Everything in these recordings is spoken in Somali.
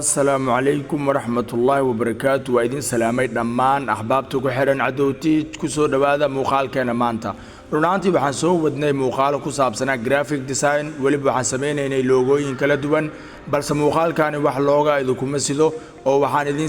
السلام عليكم ورحمة الله وبركاته وإذن سلامي دمان أحبابتو كحرن عدوتي كسو دوادا موقال كان مانتا رونانتي بحان سو ودني موقال كساب سنة جرافيك ديزاين ولي بحان سميني لوغوين كلا دوان بلس موقال كان وح لوغا إذو كمسيدو أو بحان إذن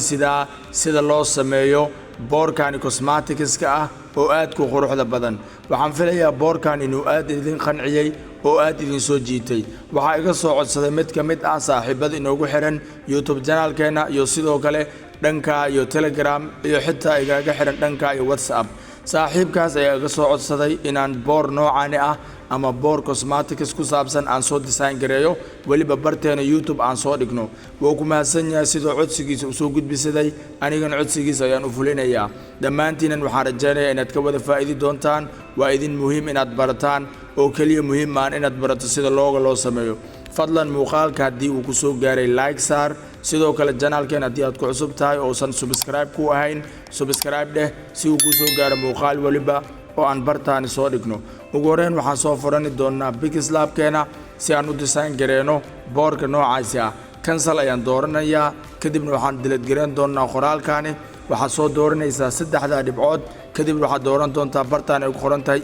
سيدا لو سميو boor kaani cosmetics-ka ah oo aad ku quruxda badan waxaan filayaa boorkan inuu aad idin qanciyay oo aad idin soo jiitay waxa iga soo codsaday mid ka mid ah saaxiibada inoogu xiran YouTube channel-keena iyo sidoo kale dhanka iyo Telegram iyo xitaa igaga xiran dhanka iyo WhatsApp saaxiibkaas ayaa iga soo codsaday inaan boor noocan ah ama boor cosmetics ku saabsan aan soo design gareeyo waliba barteena YouTube aan soo dhigno wuu ku mahadsan yahay sidoo codsigiisa u soo gudbisaday anigan codsigiisa ayaan u fulinayaa dhammaantiin waxaan rajaynayaa inaad ka wada faa'iidi doontaan waa idin muhiim inaad barataan oo kaliya muhiim aan inaad barato sida loo sameeyo fadlan muuqaalka hadii uu ku soo gaaray like saar sidoo kale channelkeena hadii aad ku cusub tahay oo san subscribe ku ahayn subscribe dheh si uu ku soo gaaro muuqaal waliba oo aan bartaan soo dhigno ugu horeen waxaan soo furani doonaa Pixellab keena si aan u design gareeno boorka noocaas ah cancel ayaan dooranayaa kadibna waxaan delete gareyn doonaa qoraalkaani waxaad soo dooranaysaa saddexda dhibcood kadib waxaad dooran doontaa bartaan ay ku qoran tahay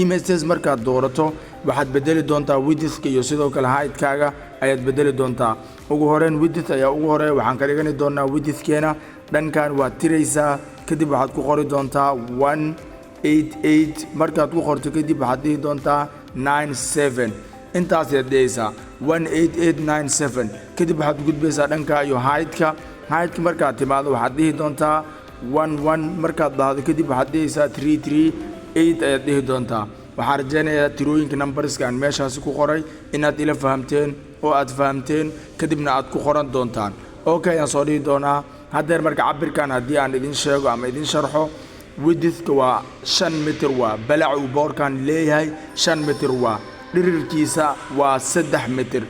image size markaad doorato waxaad bedeli doontaa width iyo sidoo kale height-kaaga ayaad bedeli doontaa ugu horeen width ayaa ugu horeeya waxaan ka dhigani doonaa width keena dhankan waad tiraysaa kadib waxaad ku qori doontaa 188 markaad ku qorto kadib waxaad dhihi doontaa 97 intaas ayaad dhehaysaa 18897 kadib waxaad gudbaysaa dhanka iyo height-ka markaad timaado waxaad dhihi doontaa 11 markaad dhahdo kadib waxaad dhehaysaa 338 ayaad dhihi doontaa waxaan rajaynayaa tirooyinka numberska aan meeshaasi ku qoray inaad ila fahamteen oo aad fahamteen kadibna aad ku qoran doontaan okay aan soo dhihi doonaa haddeer marka cabirkan haddii aan idin sheego ama idin sharxo width-ka waa 5 mitir waa balac uu boorkan leeyahay 5 mitir waa dhirirkiisa waa 3 mitir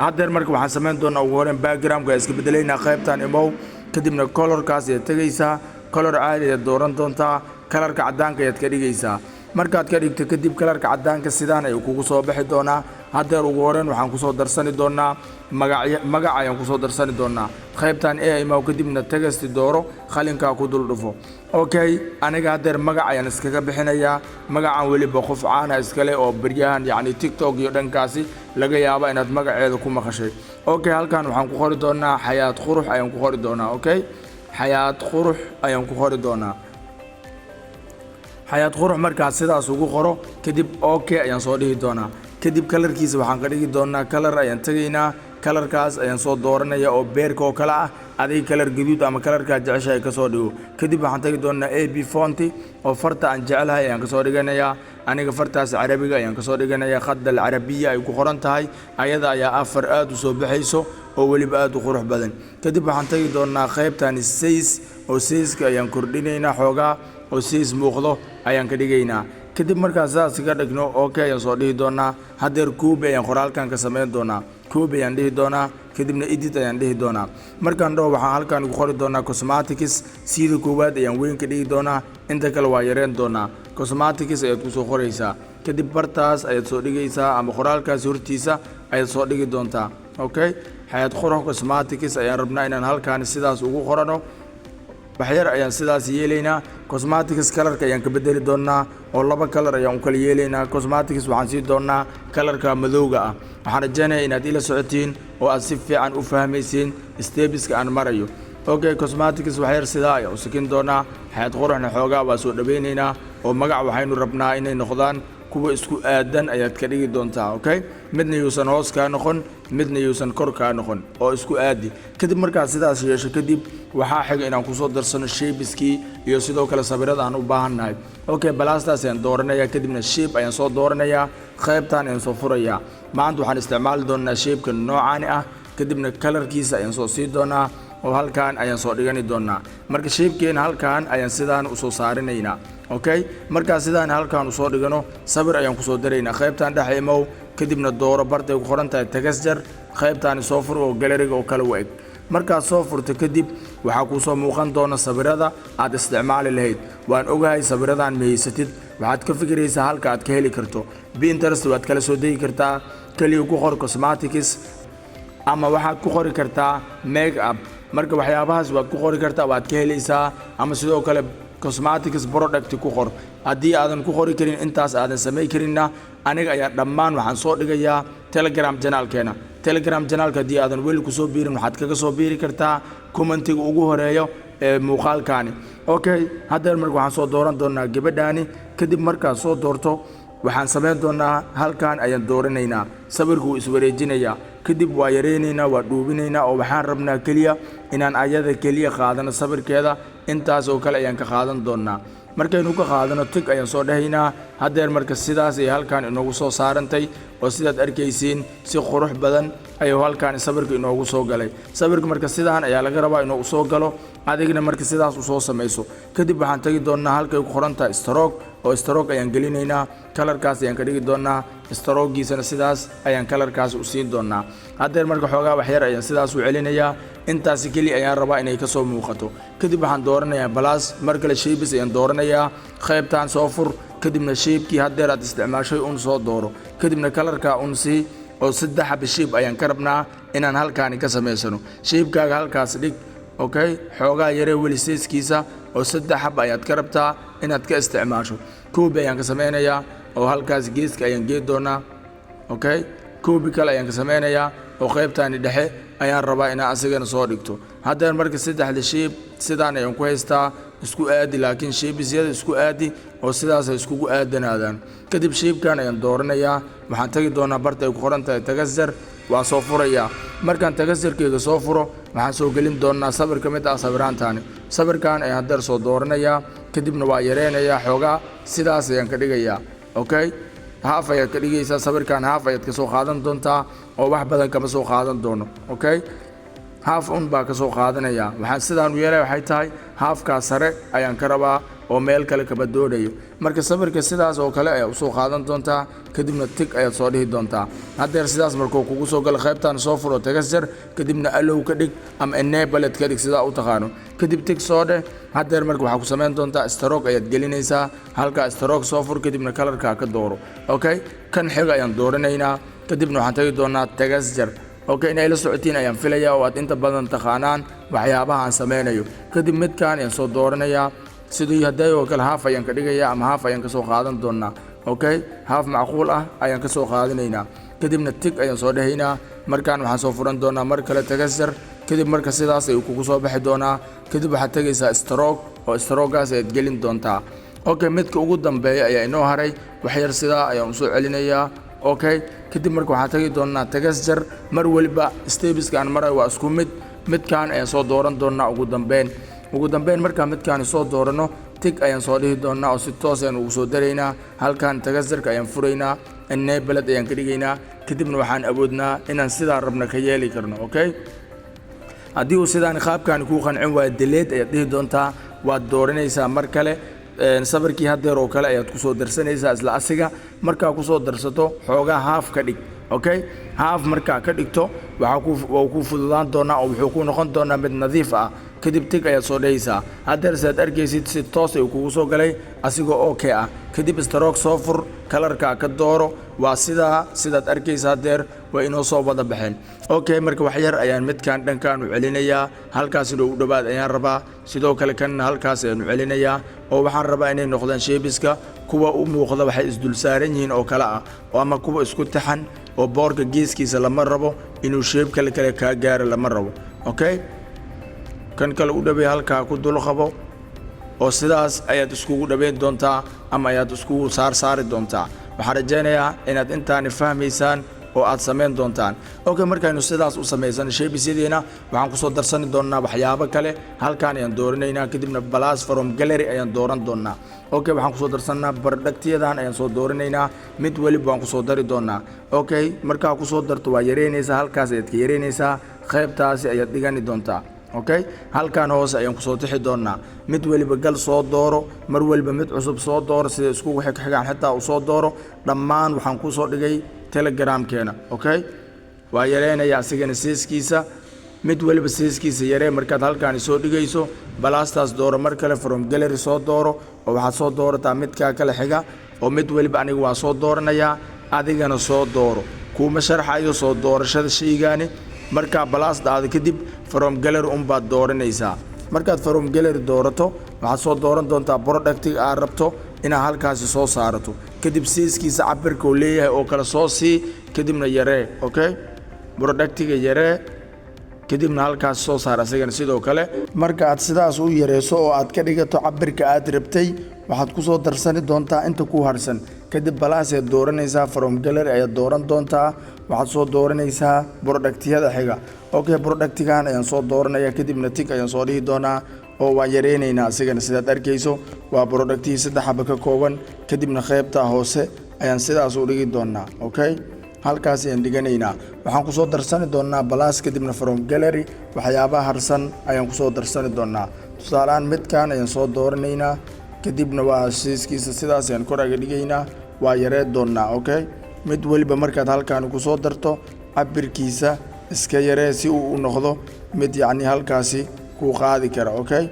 haddeer marka waxaan samayn doonaa ugu horeen background-ka iska bedelaynaa qaybtan imow kadibna color-kaas ayaad tegaysaa color caadi ayaad dooran doontaa kalarka caddaanka ayaad ka dhigaysaa markaad ka dhigto kadib kalarka caddaanka sidaan ay kugu soo bixi doonaa haddeer ugu horeen waxaan ku soo darsani doonaa magac ayaan ku soo darsani doonaa qaybtan imaw kadibna text dooro qalinka ku dul dhufo okay aniga haddeer magac ayaan iskaga bixinayaa magacan waliba qof caan ah iskale oo baryahan yacni TikTok iyo dhankaasi laga yaabo inaad magaceeda ku maqashay okay halkan waxaan ku qori doonaa xayaat qurux ayaan ku qori doonaa okay xayaat qurux ayaan ku qori doonaa xayaat qurux markaas sidaas ugu qoro kadib okay ayaan soo dhihi doonaa kadib kalarkiisa waxaan ka dhigi doonaa kalar ayaan tagaynaa kalarkaas ayaan soo dooranaya oo beerka oo kala ah adiga kalar gaduud ama kalarka jeceshahay ka soo dhigo kadib waxaan tagi doonaa AB font oo farta aan jecelahay ayaan ka soo dhiganayaa aniga fartaas carabiga ayaan ka soo dhiganayaa khadda carabiya ay ku qoran tahay ayada ayaa afar aad u soo baxayso oo waliba aad u qurux badan kadib waxaan tagi doonaa qaybtan size oo size-ka ayaan kordhinaynaa xoogaa oo size muuqdo ayaan ka dhigaynaa kadib markaas saas ka dhigno okay ayaan soo dhihi doonaa haddeer copy ayaan qoraalkan ka samayn doonaa copy ayaan dhihi doonaa kadibna edit ayaan dhihi doonaa markaan dhaho waxaan halkan ku qori doonaa cosmetics sida koowaad ayaan weyn ka dhigi doonaa inta kale waa yareen doonaa cosmetics ayaad ku soo qoraysaa kadib bartaas ayaad soo dhigaysaa ama qoraalkaas hortiisa ayaad soo dhigi doontaa okay xayaat qurux cosmetics ayaan rabnaa inaan halkan sidaas ugu qorano waxyar ayaan sidaas yeelaynaa cosmetics kalarka ayaan ka bedeli doonaa oo laba kalar ayaan u kala yeelaynaa cosmetics waxaan sii doonaa kalarka madowga ah waxaan rajaynayaa inaad ila socotiin oo aad si fiican u fahmaysiin steps-ka aan marayo okay cosmetics waxyar sidaa ayaan u sakin doonaa xayaat quruxna xoogaa waa soo dhawaynaynaa oo magac waxaynu rabnaa inay noqdaan kuwa isku aadan ayaad ka dhigi doontaa okay midna yuusan hoos ka noqon midna yuusan kor ka noqon oo isku aadi kadib markaad sidaas yeesho kadib waxaa xiga inaan ku soo darsano shape-skii iyo sidoo kale sawirada aan u baahannahay okay balaastaas ayaan dooranayaa kadibna shape ayaan soo dooranayaa qaybtan ayaan soo furayaa maanta waxaan isticmaali doonaa shape-ka noocaani ah kadibna kalarkiisa ayaan soo sii doonaa oo halkan ayaan soo dhigani doonaa marka shape-keena halkan ayaan sidaan u soo saarinaynaa okay markaas sidaan halkan u soo dhigano sawir ayaan ku soo daraynaa qaybtan dhex imow kadibna dooro bartay ku qoran tahay texture qaybtan soo fur oo gallery-ga oo kala weeg markaad soo furto kadib waxaa ku soo muuqan doona sawirada aad isticmaali lahayd waan ogahay sawiradan ma haysatid waxaad ka fikiraysaa halka aad ka heli karto Pinterest waad kala soo degi kartaa kaliya ku qor cosmetics ama waxaad ku qori kartaa make up marka waxyaabahaas waad ku qori kartaa waad ka helaysaa ama sidoo kale cosmetics product ku qor haddii aadan ku qori karin intaas aadan samey karinna aniga ayaa dhammaan waxaan soo dhigayaa telegram channelkeena telegram channelka haddii aadan weli ku soo biirin waxaad kaga soo biiri kartaa commentiga ugu horeeyo ee muuqaalkaani okay hadda marka waxaan soo dooran doonaa gabadhaani kadib markaad soo doorto waxaan sameyn doonaa halkan ayaan dooranaynaa sawirku iswareejinayaa kadib waa yareynaynaa waa dhuubinaynaa oo waxaan rabnaa kaliya inaan ayada kaliya qaadano sawirkeeda intaas oo kale ayaan ka qaadan doonaa markaynu ka qaadano tig ayaan soo dhahaynaa haddeer marka sidaas ay halkan inoogu soo saarantay oo sidaad arkaysiin si qurux badan ayuu halkan sawirka inoogu soo galay sawirka marka sidaan ayaa laga rabaa inuu soo galo adigna marka sidaas u soo samayso kadib waxaan tagi doonaa halkay ku qoran tahay stroke oo stroke ayaan gelinaynaa kalarkaas ayaan ka dhigi doonaa stroke-giisana sidaas ayaan kalarkaas u siin doonaa haddeer marka xoogaa wax yar ayaan sidaas u celinayaa intaas kaliya ayaan rabaa inay ka soo muuqato kadib waxaan dooranayaa balaas mar kale shapes ayaan dooranayaa qaybtaan soo fur kadibna shape-kii haddeer aad isticmaashay un soo dooro kadibna kalarka un sii oo 3 xab shape ayaan ka rabnaa inaan halkaani ka samaysano shape-kaaga halkaas dhig okay xoogaa yare weli siiskiisa oo 3 xab ayaad ka rabtaa inaad ka isticmaasho koobi ayaan ka sameynayaa oo halkaas geeska ayaan geed doonaa okay koobi kale ayaan ka sameynayaa oo qaybtaani dhexe ayaan rabaa inaan asigana soo dhigto haddana marka 3 shape sidaan ayaan ku haystaa isku aadi laakiin shapesyada isku aadi oo sidaas ay iskugu aadanaadaan kadib shape-kan ayaan dooranayaa waxaan tagi doonaa barta ay ku qoran tahay tagassar waa soo furayaa markaan tagassarkeyga soo furo waxaan soo gelin doonaa sawir ka mid ah sawiraantaani sawirkan ayaan haddeer soo dooranayaa kadibna waa yareynayaa xoogaa sidaas ayaan ka dhigayaa okay haaf ayaad ka dhigaysaa sawirkan haaf ayaad ka soo qaadan doontaa oo wax badan kama soo qaadan doono okay haaf un baa ka soo qaadanayaa waxaan sidaan u yeelay waxay tahay haafkaa sare ayaan ka rabaa oo meel kale kaba doonayo marka sawirka sidaas oo kale ayaa u soo qaadan doontaa kadibna tig ayaad soo dhihi doontaa haddeer sidaas markuu kugu soo galo qaybtaan soo furo tagassar kadibna allow ka dhig ama enable ka dhig sidaa u taqaano kadib tig soo dheh haddeer marka waxaa ku samayn doontaa stroke ayaad gelinaysaa halkaa stroke soo fur kadibna kalarkaa ka dooro okay kan xiga ayaan dooranaynaa kadibna waxaan tagi doonaa tagassar okay inay la socotiin ayaan filayaa oo aad inta badan taqaanaan waxyaabaha aan sameynayo kadib midkaan ayaan soo dooranayaa sidii hadday oo kale haaf ayaan ka dhigayaa ama haaf ayaan ka soo qaadan doonaa okay haaf macquul ah ayaan ka soo qaadanaynaa kadibna tig ayaan soo dhahaynaa markaan waxaan soo furan doonaa mar kale tagassar kadib marka sidaas ayuu kugu soo baxi doonaa kadib waxaad tegaysaa stroke oo stroke-gaas ayaad gelin doontaa okay midka ugu dambeeya ayaa inoo haray wax yar sidaa ayaan u soo celinayaa okay kadib marka waxaan tagi doonaa tagassar mar waliba steps-ka aan maray waa isku midkaan ayaan soo dooran doonaa ugu dambeyn markaan midkaan soo doorano tig ayaan soo dhihi doonaa oo si toos ayaan ugu soo daraynaa halkaan tagassarka ayaan furaynaa enable ayaan ka dhigaynaa kadibna waxaan awoodnaa inaan sidaa rabna ka yeeli karno okay haddii uu sidaan qaabkaan ku qancin waayo delete ayaad dhihi doontaa waad dooranaysaa mar kale sawirkii haddeer oo kale ayaad ku soo darsanaysaa isla asiga markaa ku soo darsato xoogaa haaf ka dhig okay haaf markaa ka dhigto waa ku fududaan doonaa oo wuxuu ku noqon doonaa mid nadiif ah kadib tig ayaad soo dhahaysaa haddeer sidaad arkaysid si toos ayuu kugu soo galay asigoo okay ah kadib stroke soo fur kalarkaa ka dooro waa sidaad arkaysa haddeer waa inoo soo wada baxeen okay marka wax yar ayaan midkaan dhankaan u celinayaa halkaas inuu u dhowaad ayaan rabaa sidoo kale kanna halkaas ayaan u celinayaa oo waxaan rabaa inay noqdaan shapeska kuwa u muuqda waxay isdul saaran yihiin oo kale ah ama kuwa isku taxan oo boorka geeskiisa lama rabo inuu shape kale kaa gaaro lama rabo okay kan kale u dhaweey halkaa ku dul qabo oo sidaas ayaad iskugu dhaweyn doontaa ama ayaad iskugu saari doontaa waxaan rajaynayaa inaad intaani fahmaysaan oo aad samayn doontaan okay markaynu sidaas u samaysano shapesyadiina waxaan kusoo darsani doonaa waxyaabo kale halkaan ayaan dooranaynaa kadibna plus from gallery ayaan dooran doonaa okay waxaan kusoo darsanaa bardhagtiyadan ayaan soo dooranaynaa mid waliba waan kusoo dari doonaa okay markaa kusoo darto waa yareynaysaa halkaas ayaad ka yareynaysaa qaybtaasi ayaad dhigani doontaa okay halkaan hoose ayaan kusoo tixi doonaa mid waliba gal soo dooro mar waliba mid cusub soo dooro sida iskugu xigxigaan xitaa u soo dooro dhammaan waxaan ku soo dhigay telegramkeena okay waa yareynaya asigana siiskiisa mid waliba siiskiisa yaree markaad halkaan soo dhigayso balaastaas dooro mar kale from gallery soo dooro oo waxaad soo doorataa midkaa kale xiga oo mid waliba aniga waa soo dooranayaa adigana soo dooro kuma sharxayo soo doorashada shaygaani marka balaas daada kadib from gallery baad dooranaysaa markaad from gallery doorato waxaad soo dooran doontaa productiga aad rabto inaad halkaasi soo saarato kadib siiskiisa cabirka uu leeyahay oo kala soo sii kadibna yaree okay productiga yaree kadibna halkaas soo saar asagana sidoo kale marka aad sidaas u yareyso oo aad ka dhigato cabirka aad rabtay waxaad ku soo darsani doontaa inta ku harsan kadib balaas aad dooranaysaa from gallery ayaad dooran doontaa waxaad soo dooranaysaa productyada xiga okay productigan ayaan soo dooranaya kadibna tig ayaan soo dhihi doonaa oo waan yareynaynaa asigana sidaad arkayso waa productii 3 xabo ka kooban kadibna qaybta hoose ayaan sidaas u dhigi doonaa okay halkaas ayaan dhiganaynaa waxaan ku soo darsani doonaa balaas kadibna from gallery waxyaabaha harsan ayaan ku soo darsani doonaa tusaalaan midkan ayaan soo dooranaynaa kadibna waa siiskiisa sidaas ayaan kor aga dhigaynaa waa yareed doonaa okay mid waliba markaad halkaan ku soo darto cabirkiisa iska yaree si uu u noqdo mid yacni halkaasi ku qaadi kara okay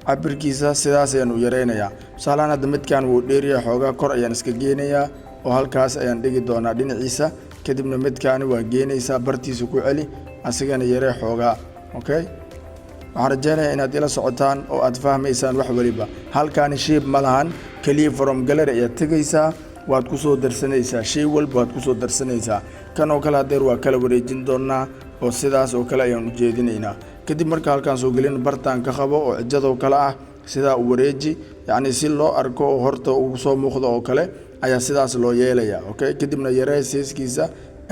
cabirkiisa sidaas ayaan u yareynayaa tusaalaan hadda midkan wuu dheeriyaa xoogaa kor ayaan iska geenayaa oo halkaas ayaan dhigi doonaa dhinaciisa kadibna midkaani waa geenaysaa bartiisa ku celi asigana yaree xoogaa okay waxaan rajeynayaa inaad ila socotaan oo aad fahmaysaan wax waliba halkaani shape ma lahan kaliya from gallery ayaad tegaysaa waad ku soo darsanaysaa shay walba waad ku soo darsanaysaa kan oo kale hadeer waa kala wareejin doonaa oo sidaas oo kale ayaan u jeedinaynaa kadib marka halkaan soo gelin bartaan ka qabo oo cijadoo kale ah sidaa u wareeji yacni si loo arko oo horta uu soo muuqdo oo kale ayaa sidaas loo yeelayaa okay kadibna yaree siiskiisa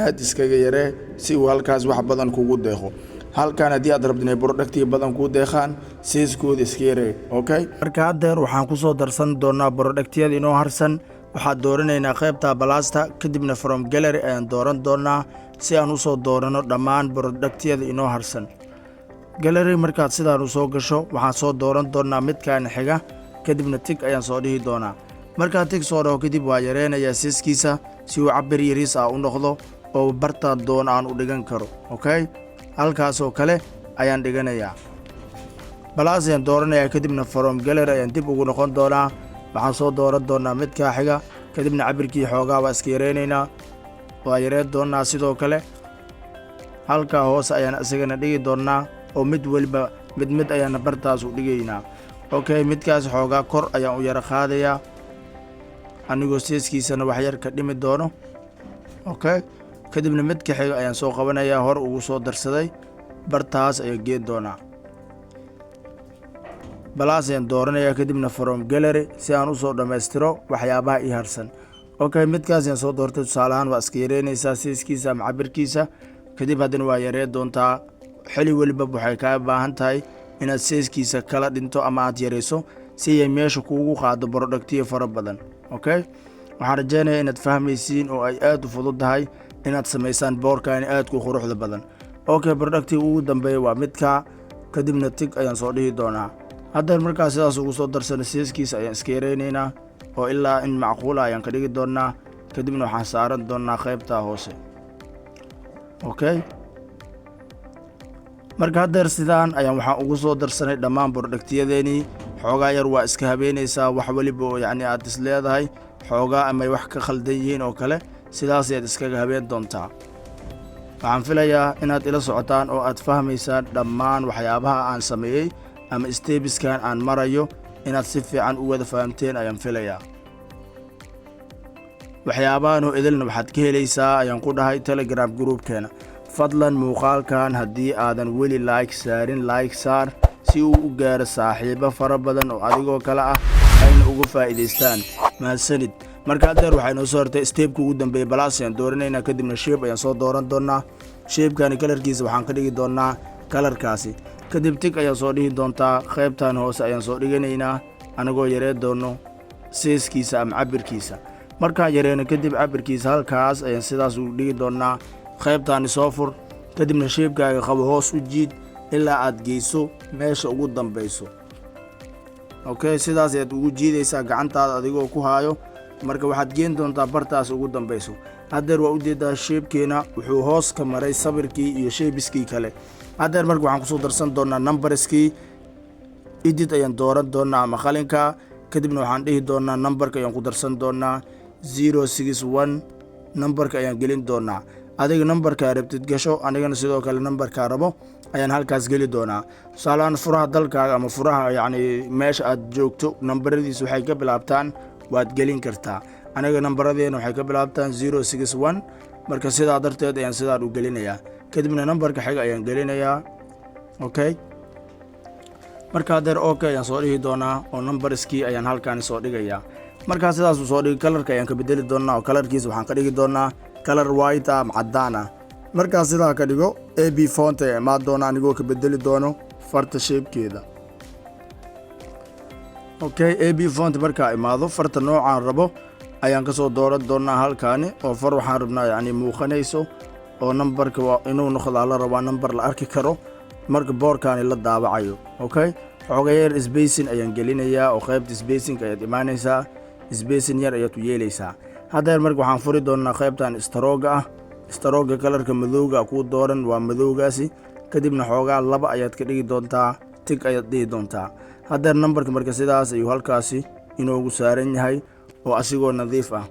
aad iskaga yaree si uu halkaas wax badan kugu deeqo halkaan haddii aad rabto inay productiga badan kuu deeqaan siiskooda iska yaree okay marka haddeer waxaan ku soo darsan doonaa productyada inoo harsan waxaad dooranaynaa qaybta balaasta kadibna from gallery ayaan dooran doonaa si aan usoo doorano dhammaan productyada inoo harsan gallery markaad sidaan usoo gasho waxaan soo dooran doonaa midkaan xiga kadibna tig ayaan soo dhihi doonaa markaa tig soo dhaho kadib waa yareynayaa siiskiisa si uu cabir yariis ah u noqdo oo bartaan doon aan u dhigan karo okay halkaasoo kale ayaan dhiganayaa balaas ayaan dooranayaa kadibna from gallery ayaan dib ugu noqon doonaa waxaan soo dooran doonaa midkaa xiga kadibna cabirkii xoogaa waa iska yareynaynaa waa yareen doonaa sidoo kale halkaa hoose ayaan isagana dhigi doonaa oo mid waliba mid ayaana bartaas u dhigaynaa okay midkaas xoogaa kor ayaan u yara qaadayaa anigoo siiskiisana wax yar ka dhimi doono okay kadibna midka xiga ayaan soo qabanayaa hor ugu soo darsaday bartaas ayaan geen doonaa balaas ayaan dooranayaa kadibna from gallery si aan usoo dhammaystiro waxyaabaha ii harsan okay midkaas ayaan soo doortay tusaalahaan waa iska yareynaysaa siiskiisa ama cabirkiisa kadib haddana waa yaree doontaa xili waliba waxay kaa baahan tahay inaad siiskiisa kala dhinto ama aad yareyso si ay meesha kuugu qaado productiyo fara badan okay waxaan rajeynayaa inaad fahmaysiin oo ay aad u fududahay inaad samaysaan boorkaani aad ku quruxda badan okay productiga ugu dambeeya waa midka kadibna tig ayaan soo dhihi doonaa haddana markaa sidaas ugu soo darsana siiskiisa ayaan iska yareynaynaa oo ilaa in macquula ayaan ka dhigi doonaa kadibna waxaan saaran doonaa qaybta hoose okay marka haddeer sidaan ayaan waxaan ugu soo darsanay dhammaan productyadeenii xoogaa yar waa iska habeenaysaa wax waliba oo yacni aad is leedahay xoogaa amay wax ka khaldan yihiin oo kale sidaas ayaad iskaga habeen doontaa waxaan filayaa inaad ila socotaan oo aad fahmaysaan dhammaan waxyaabaha aan sameeyey ama stebiskan aan marayo inaad si fiican u wada fahamteen ayaan filayaa waxyaabahanoo idilna waxaad ka helaysaa ayaan ku dhahay telegram groupkeena fadlan muuqaalkan haddii aadan weli like saarin like saar si uu u gaaro saaxiibo fara badan oo adigoo kale ah ayna uga faa'iidaystaan mahadsanid marka haddeer waxay noo soo hortay steebka ugu dambeeyey balaas ayaan dooranaynaa kadibna shape ayaan soo dooran doonaa shapekan kalarkiisa waxaan ka dhigi doonaa kalarkaasi kadib tig ayaan soo dhihi doontaa qaybtan hoose ayaan soo dhiganaynaa anagoo yaree doono siiskiisa ama cabirkiisa markaan yareeno kadib cabirkiisa halkaas ayaan sidaas u dhigi doonaa qaybtaani soo fur kadibna shaybkaaga qabo hoos u jiid ilaa aad geyso meesha ugu dambayso okay sidaas ayaad ugu jiidaysaa gacantaada adigoo ku haayo marka waxaad geen doontaa bartaas ugu dambayso haddeer waa u jeedaa shaybkeena wuxuu hoos ka maray sawirkii iyo shaybiskii kale haddeer marka waxaan kusoo darsan doonaa numberskii edit ayaan dooran doonaa ama qalinka kadibna waxaan dhihi doonaa numberka ayaan ku darsan doonaa 061 numberka ayaan gelin doonaa adiga numberka rabtid gasho anigana sidoo kale numberka rabo ayaan halkaas geli doonaa tusaalahan furaha dalkaaga ama furaha yacni meesha aad joogto nambaradiisu waxay ka bilaabtaan waad gelin kartaa aniga nambaradeenna waxay ka bilaabtaan 061 marka sidaa darteed ayaan sidaan u gelinayaa kadibna nambarka xiga ayaan gelinayaa okay marka hadeer okay ayaan soo dhigi doonaa oo numberskii ayaan halkaan soo dhigayaa marka sidaas u soo dhigi kalarka ayaan ka bedeli doonaa oo kalarkiisa waxaan ka dhigi doonaa color white ama cadaan ah marka sidaa ka dhigo AB font ay ma doona anigoo ka bedeli doono farta shape-keeda okay AB font marka imaado farta noocaan rabo ayaan ka soo dooran doonaa halkaan oo far waxaan rabnaa yani muuqanayso oo numberka waa inuu noqdo la rabaa number la arki karo marka boorkaan la daabacayo okay xogeeyar spacing ayaan gelinayaa oo qaybta spacing ayaad imaanaysaa spacing yar ayaad u yeelaysaa hadda marka waxaan furi doonaa qaybtan stroga kalarka madowga ku dooran waa madowgaasi kadibna xoogaa laba ayaad ka dhigi doontaa tig ayaad dhigi doontaa hadda numberka marka sidaas ayuu halkaasi inoogu saaran yahay oo asigoo nadiif ah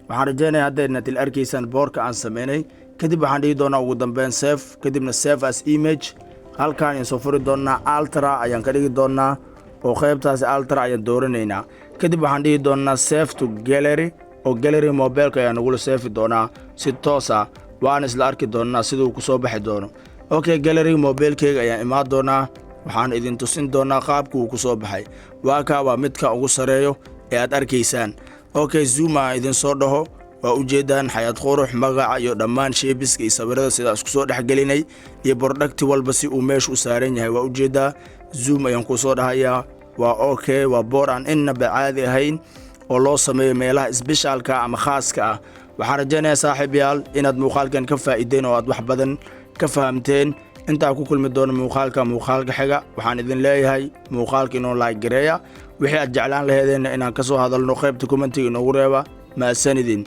waxaan rajaynayaa hadda til arkaysan boorka aan sameynay kadib waxaan dhigi doonaa ugu dambeyn save kadibna save as image halkaan in soo furi doonaa ultra ayaan ka dhigi doonaa oo qaybtaas ultra ayaan dooranaynaa kadib waxaan dhigi doonaa save to gallery oo gallery mobile-ka ayaan ugu save doonaa si toos ah waan isla arki doonaa siduu ku soo baxi doono okay gallery mobile-keyga ayaan imaan doonaa waxaan idin tusin doonaa qaabka uu ku soo baxay waa midka ugu sareeyo ee aad arkaysaan okay zoom aan idin soo dhaho waa ujeedaan xayaad qurux magaca iyo dhammaan sheebiska iyo sawirada sidaas ku soo dhaxgelinay iyo product walba si uu meesha u saaran yahay waa ujeedaa zoom ayaan ku soo dhahayaa waa okay waa boor aan inaba caadi ahayn oo loo sameeyo meelaha specialka ama khaaska ah waxaan rajaynayaa saaxiibayaal inaad muuqaalkan ka faa'iideen oo aad wax badan ka fahamteen inta ku kulmi doono muuqaalka xiga waxaan idin leeyahay muuqaalka inoo like gareeya wixii aad jeclaan lahaydeen inaan ka soo hadalno qaybta commentiga inoogu reeba ma sanidin